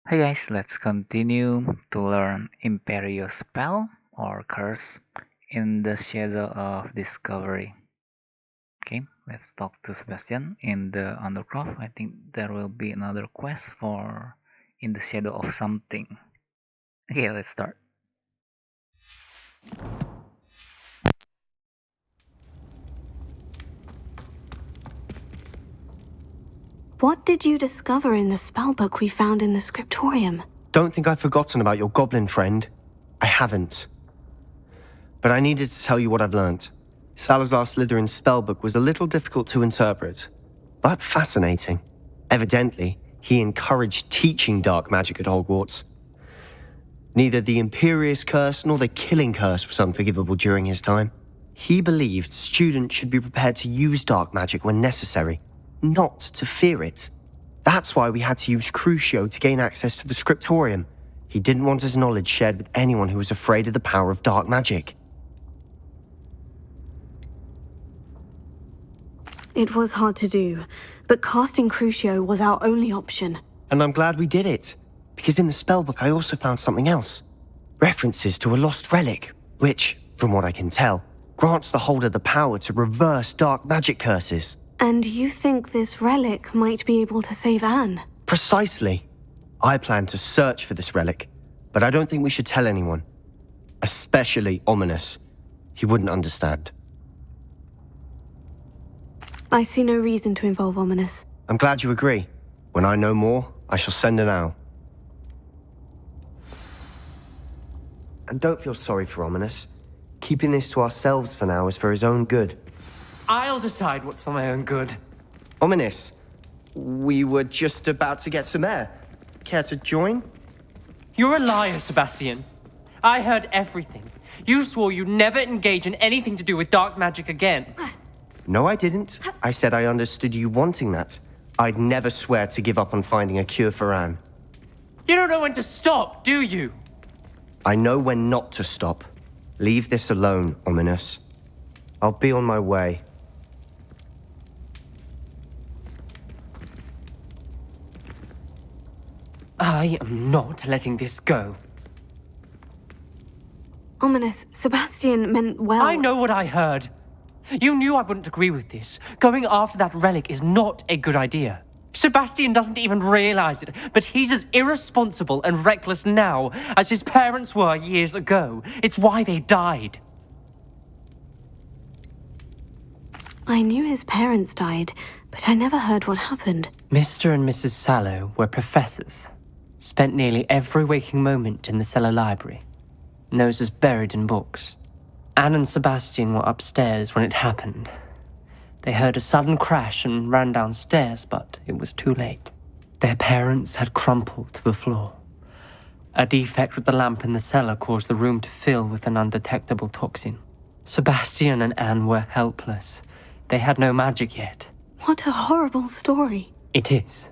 Hey guys, let's continue to learn Imperio spell or curse in the shadow of discovery. Okay, let's talk to Sebastian in the undergrowth. I think there will be another quest for in the shadow of something. Okay, let's start. What did you discover in the spellbook we found in the scriptorium? Don't think I've forgotten about your goblin friend. I haven't. But I needed to tell you what I've learnt. Salazar Slytherin's spellbook was a little difficult to interpret, but fascinating. Evidently, he encouraged teaching dark magic at Hogwarts. Neither the Imperius Curse nor the Killing Curse was unforgivable during his time. He believed students should be prepared to use dark magic when necessary, not to fear it. That's why we had to use Crucio to gain access to the scriptorium. He didn't want his knowledge shared with anyone who was afraid of the power of dark magic. It was hard to do, but casting Crucio was our only option. And I'm glad we did it, because in the spellbook I also found something else. References to a lost relic, which, from what I can tell, grants the holder the power to reverse dark magic curses. And you think this relic might be able to save Anne? Precisely. I plan to search for this relic, but I don't think we should tell anyone. Especially Ominous. He wouldn't understand. I see no reason to involve Ominous. I'm glad you agree. When I know more, I shall send an owl. And don't feel sorry for Ominous. Keeping this to ourselves for now is for his own good. I'll decide what's for my own good. Ominous, we were just about to get some air. Care to join? You're a liar, Sebastian. I heard everything. You swore you'd never engage in anything to do with dark magic again. No, I didn't. I said I understood you wanting that. I'd never swear to give up on finding a cure for Anne. You don't know when to stop, do you? I know when not to stop. Leave this alone, Ominous. I'll be on my way. I am not letting this go. Ominous, Sebastian meant well. I know what I heard. You knew I wouldn't agree with this. Going after that relic is not a good idea. Sebastian doesn't even realize it, but he's as irresponsible and reckless now as his parents were years ago. It's why they died. I knew his parents died, but I never heard what happened. Mr. and Mrs. Sallow were professors. Spent nearly every waking moment in the cellar library. Noses buried in books. Anne and Sebastian were upstairs when it happened. They heard a sudden crash and ran downstairs, but it was too late. Their parents had crumpled to the floor. A defect with the lamp in the cellar caused the room to fill with an undetectable toxin. Sebastian and Anne were helpless. They had no magic yet. What a horrible story. It is.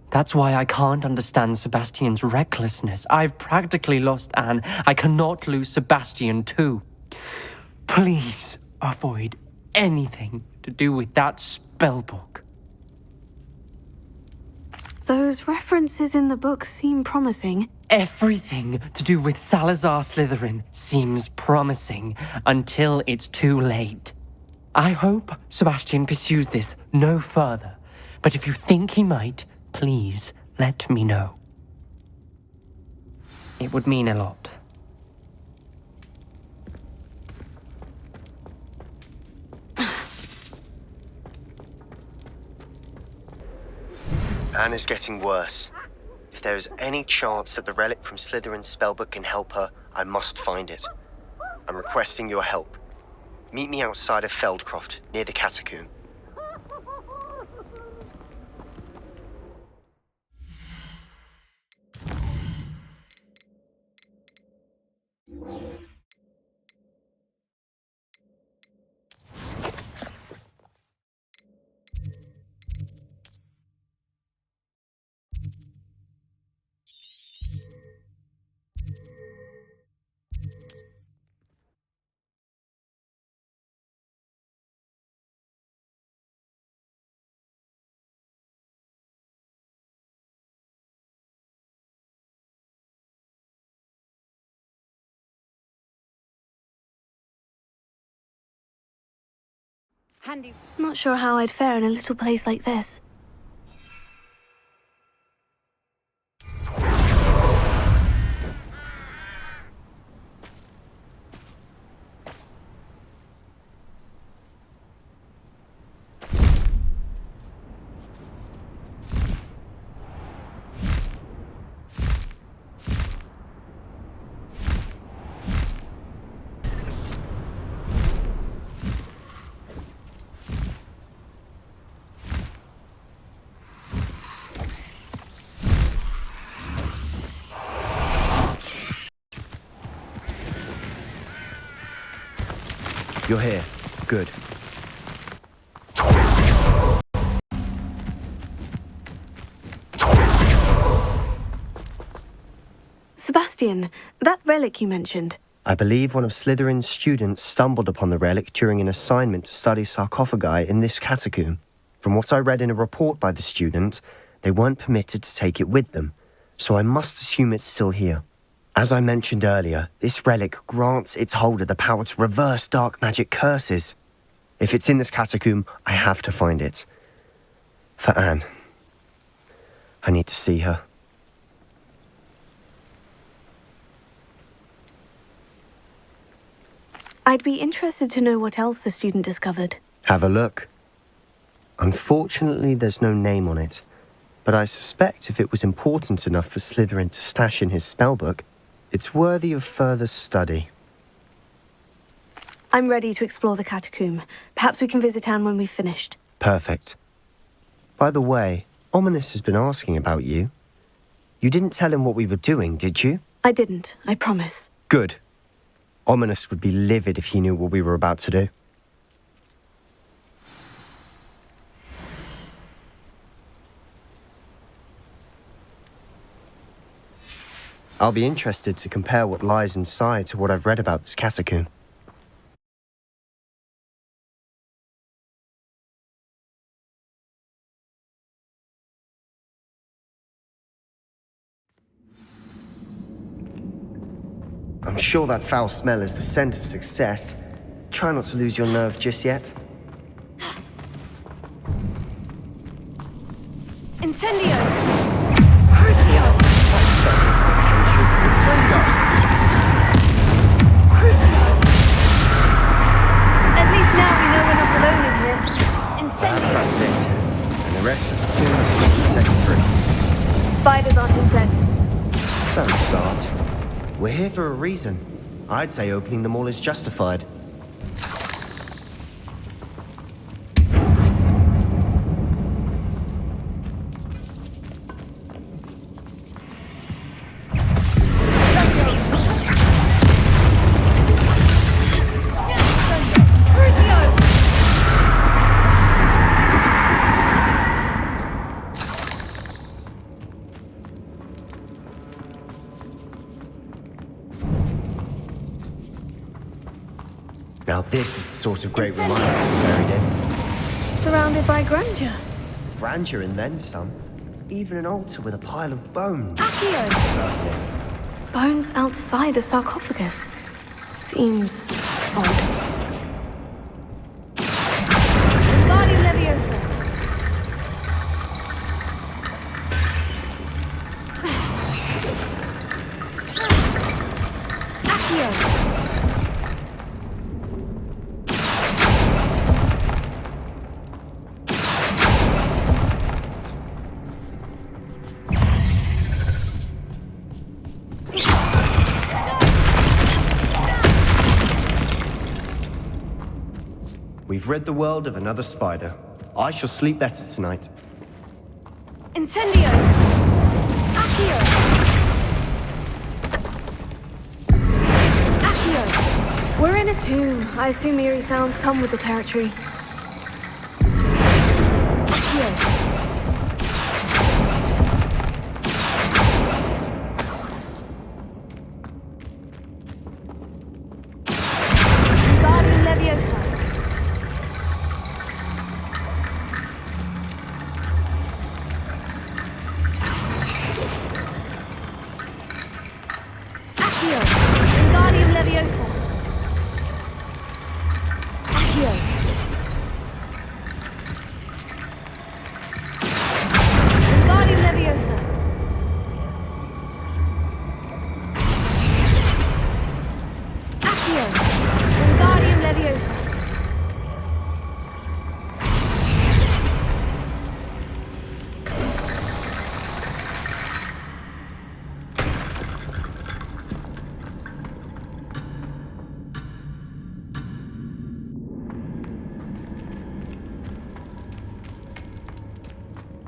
That's why I can't understand Sebastian's recklessness. I've practically lost Anne. I cannot lose Sebastian too. Please avoid anything to do with that spellbook. Those references in the book seem promising. Everything to do with Salazar Slytherin seems promising until it's too late. I hope Sebastian pursues this no further, but if you think he might, please let me know. It would mean a lot. Anne is getting worse. If there is any chance that the relic from Slytherin's spellbook can help her, I must find it. I'm requesting your help. Meet me outside of Feldcroft, near the catacomb. Not sure how I'd fare in a little place like this. You're here. Good. Sebastian, that relic you mentioned. I believe one of Slytherin's students stumbled upon the relic during an assignment to study sarcophagi in this catacomb. From what I read in a report by the student, they weren't permitted to take it with them, so I must assume it's still here. As I mentioned earlier, this relic grants its holder the power to reverse dark magic curses. If it's in this catacomb, I have to find it. For Anne. I need to see her. I'd be interested to know what else the student discovered. Have a look. Unfortunately, there's no name on it, but I suspect if it was important enough for Slytherin to stash in his spellbook, it's worthy of further study. I'm ready to explore the catacomb. Perhaps we can visit Anne when we've finished. Perfect. By the way, Ominous has been asking about you. You didn't tell him what we were doing, did you? I didn't, I promise. Good. Ominous would be livid if he knew what we were about to do. I'll be interested to compare what lies inside to what I've read about this catacomb. I'm sure that foul smell is the scent of success. Try not to lose your nerve just yet. Incendio! Crucio! Crucio! At least now we know we're not alone in here. Incendio! That's it. And the rest of the tomb will be set free. Spiders aren't insects. Don't start. We're here for a reason. I'd say opening them all is justified. Now this is the sort of great reminder to be buried in. Surrounded by grandeur. Grandeur and then some. Even an altar with a pile of bones. Accio! Bones outside a sarcophagus. Seems odd. Body Leviosa. Accio! We've rid the world of another spider. I shall sleep better tonight. Incendio! Accio! Accio! We're in a tomb. I assume eerie sounds come with the territory. Accio! Guardian Leviosa! Accio! Wingardium Leviosa! Accio!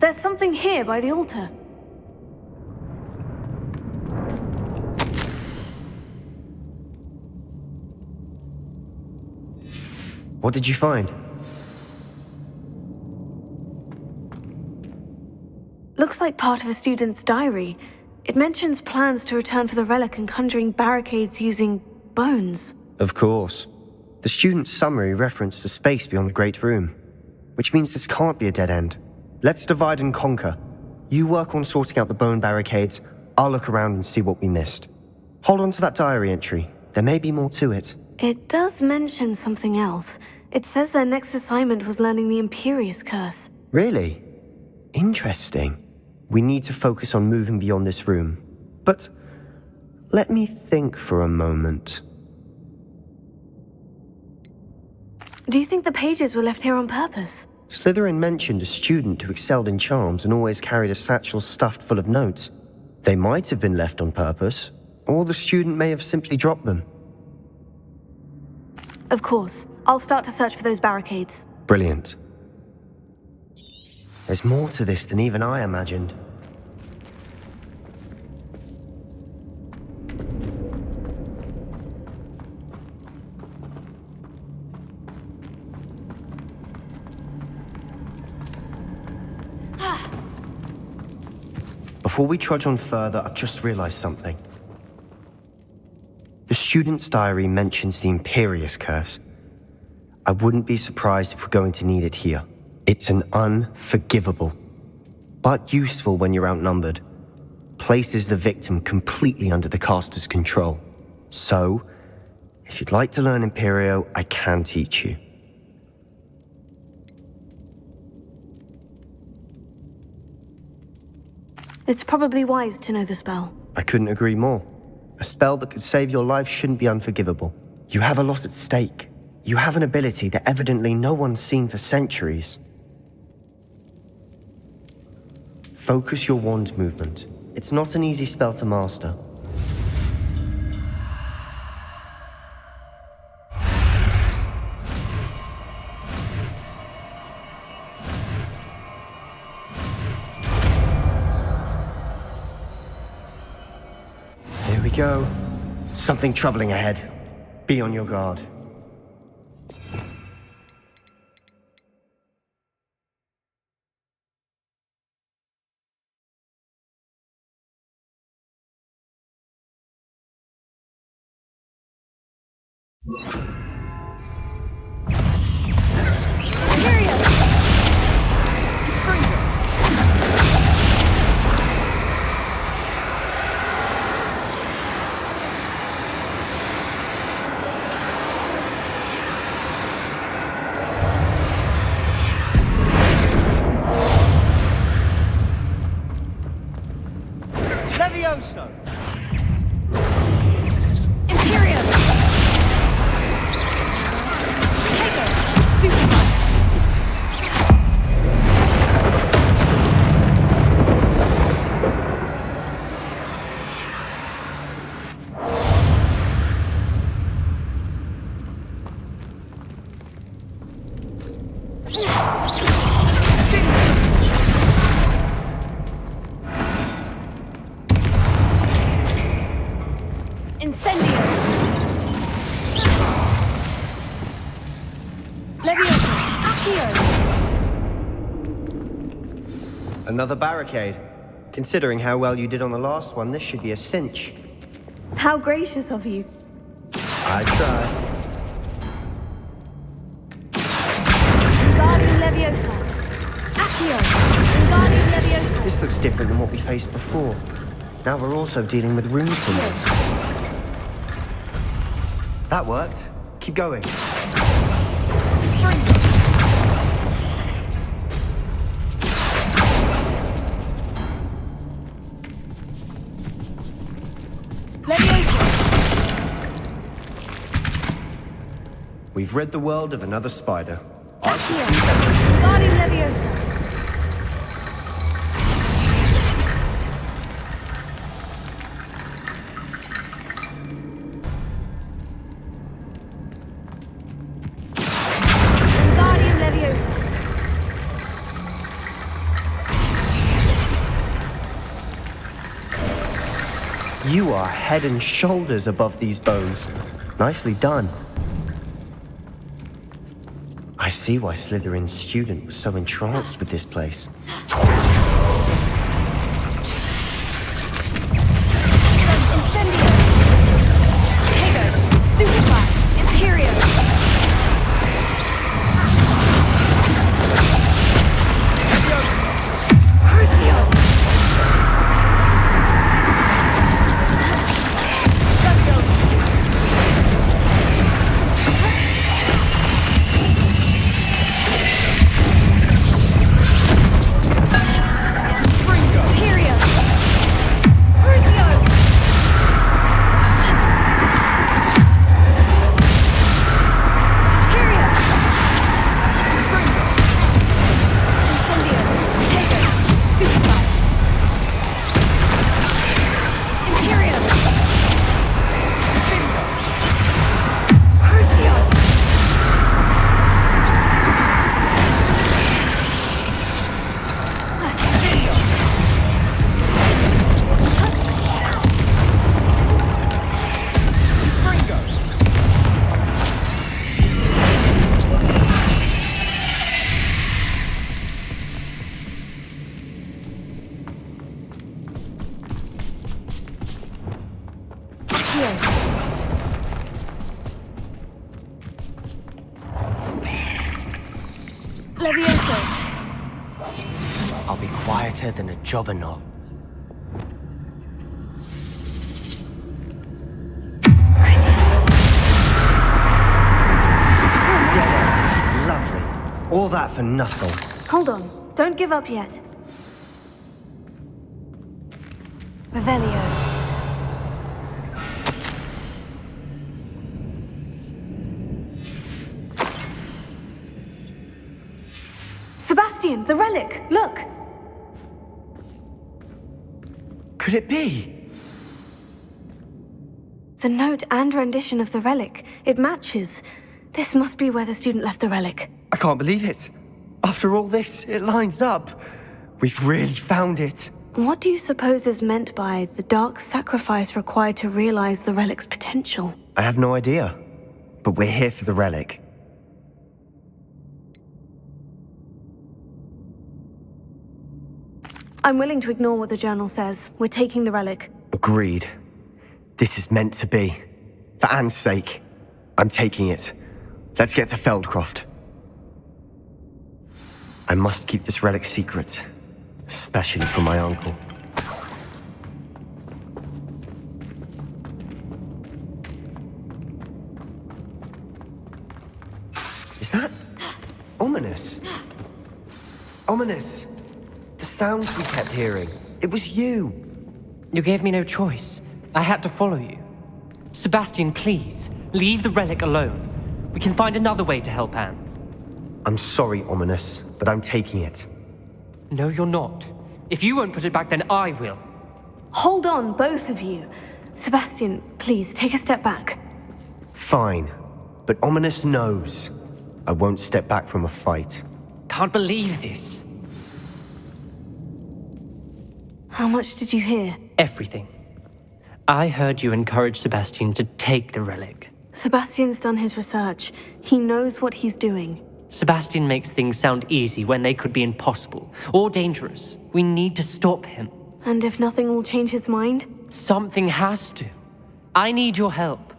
There's something here by the altar. What did you find? Looks like part of a student's diary. It mentions plans to return for the relic and conjuring barricades using bones. Of course. The student's summary referenced a space beyond the Great Room, which means this can't be a dead end. Let's divide and conquer. You work on sorting out the bone barricades, I'll look around and see what we missed. Hold on to that diary entry. There may be more to it. It does mention something else. It says their next assignment was learning the Imperius Curse. Really? Interesting. We need to focus on moving beyond this room. But let me think for a moment. Do you think the pages were left here on purpose? Slytherin mentioned a student who excelled in charms and always carried a satchel stuffed full of notes. They might have been left on purpose, or the student may have simply dropped them. Of course. I'll start to search for those barricades. Brilliant. There's more to this than even I imagined. Before we trudge on further, I've just realized something. The student's diary mentions the Imperius Curse. I wouldn't be surprised if we're going to need it here. It's an unforgivable, but useful when you're outnumbered. Places the victim completely under the caster's control. So, if you'd like to learn Imperio, I can teach you. It's probably wise to know the spell. I couldn't agree more. A spell that could save your life shouldn't be unforgivable. You have a lot at stake. You have an ability that evidently no one's seen for centuries. Focus your wand movement. It's not an easy spell to master. Here we go. Something troubling ahead. Be on your guard. Levioso! Imperio! Take it! Stupid! Incendio! Levioso! Accio! Another barricade. Considering how well you did on the last one, this should be a cinch. How gracious of you. I try. Wingardium Leviosa! Accio! Wingardium Leviosa! This looks different than what we faced before. Now we're also dealing with rune symbols. That worked. Keep going. We've rid the world of another spider. I shall see that. Wingardium Leviosa! Wingardium Leviosa! You are head and shoulders above these bones. Nicely done. I see why Slytherin's student was so entranced with this place. Incendio! Tego! Stupefy! Imperio! Crucio! Levioso! I'll be quieter than a jobberknoll. Dead end. Lovely. All that for nothing. Hold on. Don't give up yet. Revelio. Sebastian, the relic! Look! Could it be? The note and rendition of the relic. It matches. This must be where the student left the relic. I can't believe it. After all this, it lines up. We've really found it. What do you suppose is meant by the dark sacrifice required to realize the relic's potential? I have no idea. But we're here for the relic. I'm willing to ignore what the journal says. We're taking the relic. Agreed. This is meant to be. For Anne's sake. I'm taking it. Let's get to Feldcroft. I must keep this relic secret. Especially from my uncle. Is that... ominous? Ominous! The sounds we kept hearing. It was you. You gave me no choice. I had to follow you. Sebastian, please, leave the relic alone. We can find another way to help Anne. I'm sorry, Ominous, but I'm taking it. No, you're not. If you won't put it back, then I will. Hold on, both of you. Sebastian, please, take a step back. Fine. But Ominous knows. I won't step back from a fight. Can't believe this. How much did you hear? Everything. I heard you encourage Sebastian to take the relic. Sebastian's done his research. He knows what he's doing. Sebastian makes things sound easy when they could be impossible or dangerous. We need to stop him. And if nothing will change his mind? Something has to. I need your help.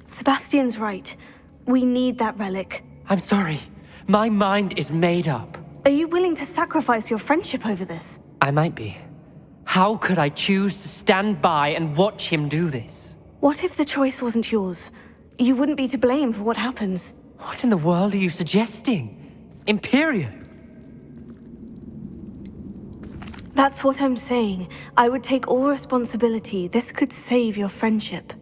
Sebastian's right. We need that relic. I'm sorry. My mind is made up. Are you willing to sacrifice your friendship over this? I might be. How could I choose to stand by and watch him do this? What if the choice wasn't yours? You wouldn't be to blame for what happens. What in the world are you suggesting? Imperio? That's what I'm saying. I would take all responsibility. This could save your friendship.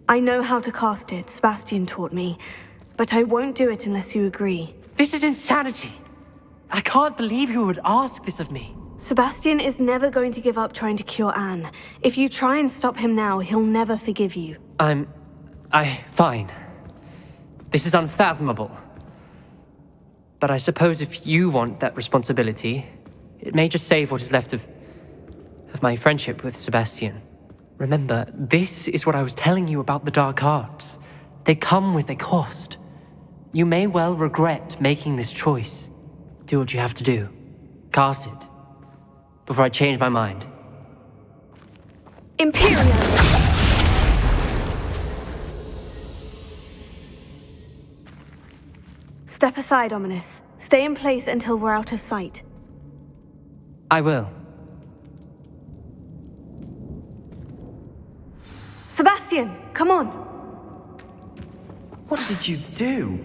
I know how to cast it, Sebastian taught me. But I won't do it unless you agree. This is insanity. I can't believe you would ask this of me. Sebastian is never going to give up trying to cure Anne. If you try and stop him now, he'll never forgive you. Fine. This is unfathomable. But I suppose if you want that responsibility, it may just save what is left of my friendship with Sebastian. Remember, this is what I was telling you about the dark arts. They come with a cost. You may well regret making this choice. Do what you have to do. Cast it. Before I change my mind. Imperio! Step aside, Ominous. Stay in place until we're out of sight. I will. Sebastian, come on! What did you do?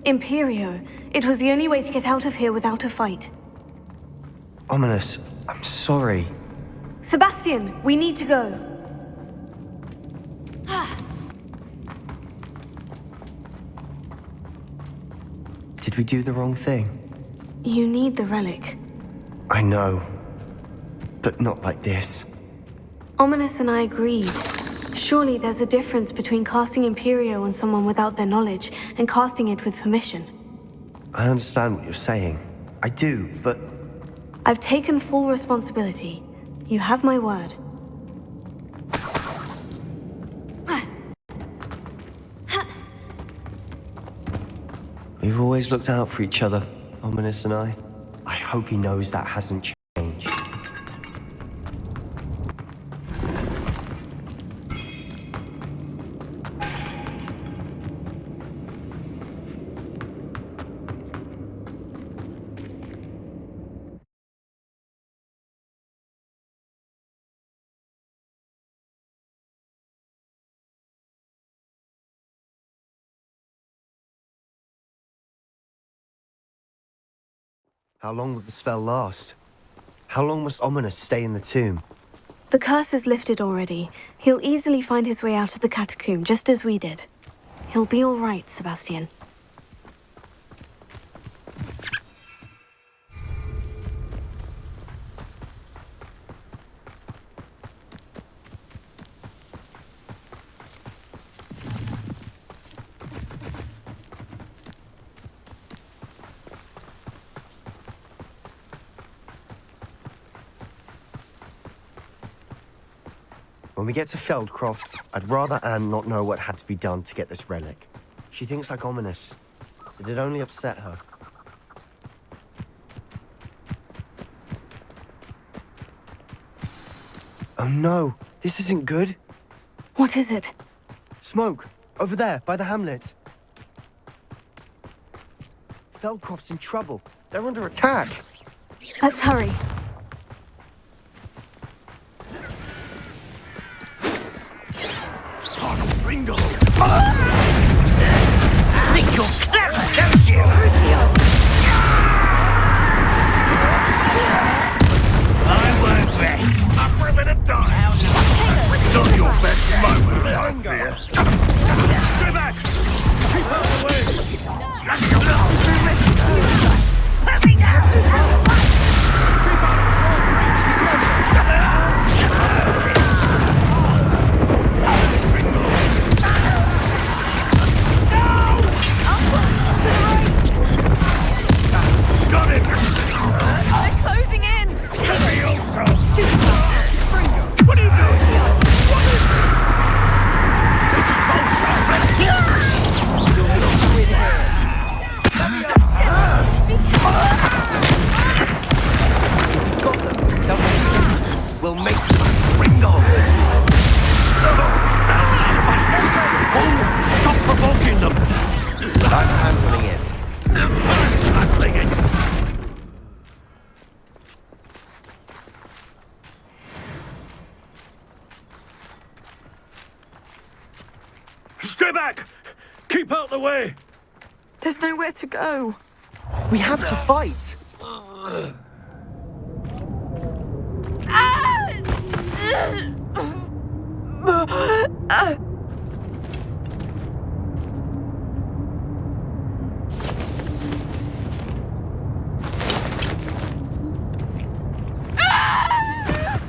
Imperio. It was the only way to get out of here without a fight. Ominous, I'm sorry. Sebastian, we need to go. Did we do the wrong thing? You need the relic. I know. But not like this. Ominous and I agreed. Surely there's a difference between casting Imperio on someone without their knowledge and casting it with permission. I understand what you're saying. I do, but... I've taken full responsibility. You have my word. We've always looked out for each other, Ominous and I. I hope he knows that hasn't changed. How long will the spell last? How long must Ominous stay in the tomb? The curse is lifted already. He'll easily find his way out of the catacomb, just as we did. He'll be all right, Sebastian. When we get to Feldcroft, I'd rather Anne not know what had to be done to get this relic. She thinks like Ominous. It'd only upset her. Oh no, this isn't good. What is it? Smoke, over there, by the hamlet. Feldcroft's in trouble. They're under attack. Let's hurry. Ringo! Think you're clever, don't you? I won't bet. Up for a bit of time. It's not your best moment, I fear. Stay back! Keep out of the way! Let me down! Got it! They're closing in! Stupid! What are you doing? What is this? Expulsion! Got them. We'll make them Ringo. Stop provoking them! I'm handling it. I'm handling it! Stay back! Keep out the way! There's nowhere to go. We have to fight.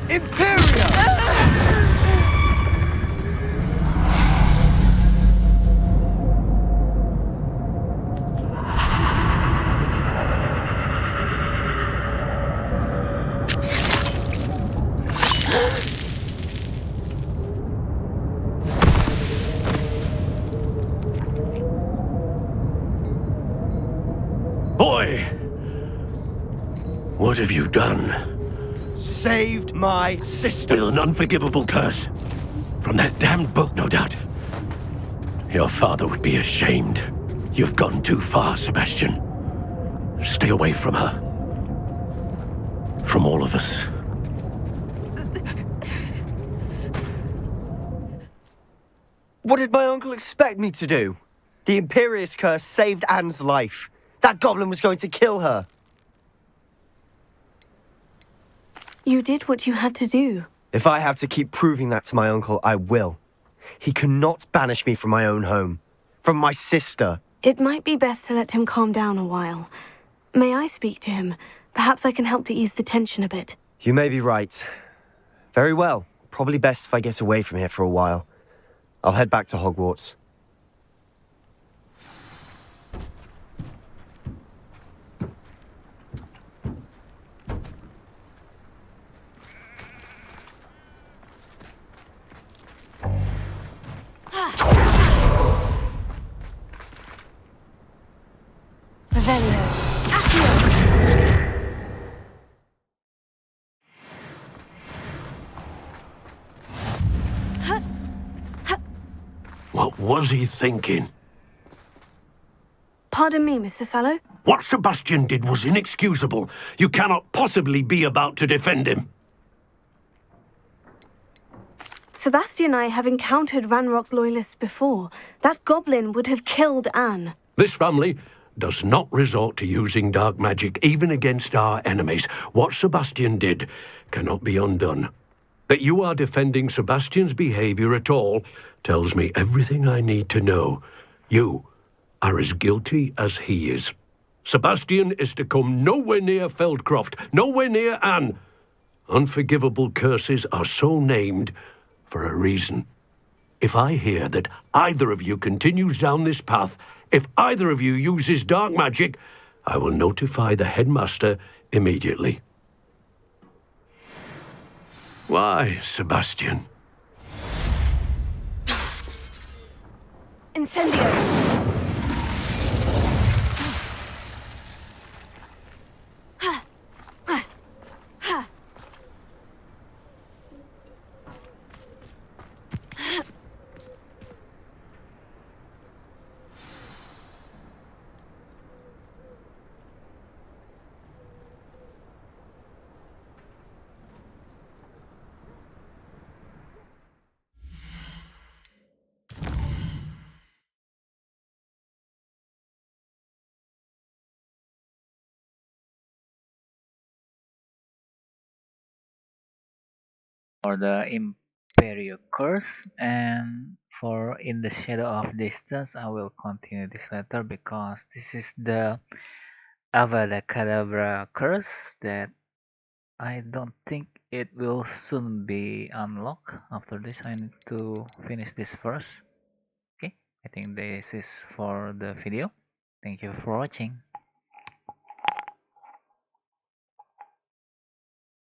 Imperio! Boy! What have you done? Saved my sister. With an unforgivable curse. From that damned book, no doubt. Your father would be ashamed. You've gone too far, Sebastian. Stay away from her. From all of us. What did my uncle expect me to do? The Imperius Curse saved Anne's life. That goblin was going to kill her. You did what you had to do. If I have to keep proving that to my uncle, I will. He cannot banish me from my own home. From my sister. It might be best to let him calm down a while. May I speak to him? Perhaps I can help to ease the tension a bit. You may be right. Very well. Probably best if I get away from here for a while. I'll head back to Hogwarts. Revelio. Accio. What was he thinking? Pardon me, Mr. Sallow. What Sebastian did was inexcusable. You cannot possibly be about to defend him. Sebastian and I have encountered Ranrock's loyalists before. That goblin would have killed Anne. This family does not resort to using dark magic even against our enemies. What Sebastian did cannot be undone. That you are defending Sebastian's behavior at all tells me everything I need to know. You are as guilty as he is. Sebastian is to come nowhere near Feldcroft, nowhere near Anne. Unforgivable curses are so named for a reason. If I hear that either of you continues down this path, if either of you uses dark magic, I will notify the headmaster immediately. Why, Sebastian? Incendio. For the Imperius Curse, and for In the Shadow of Distance, I will continue this later because this is the Avada Kedavra curse that I don't think it will soon be unlocked. After this, I need to finish this first. Okay, I think this is for the video. Thank you for watching.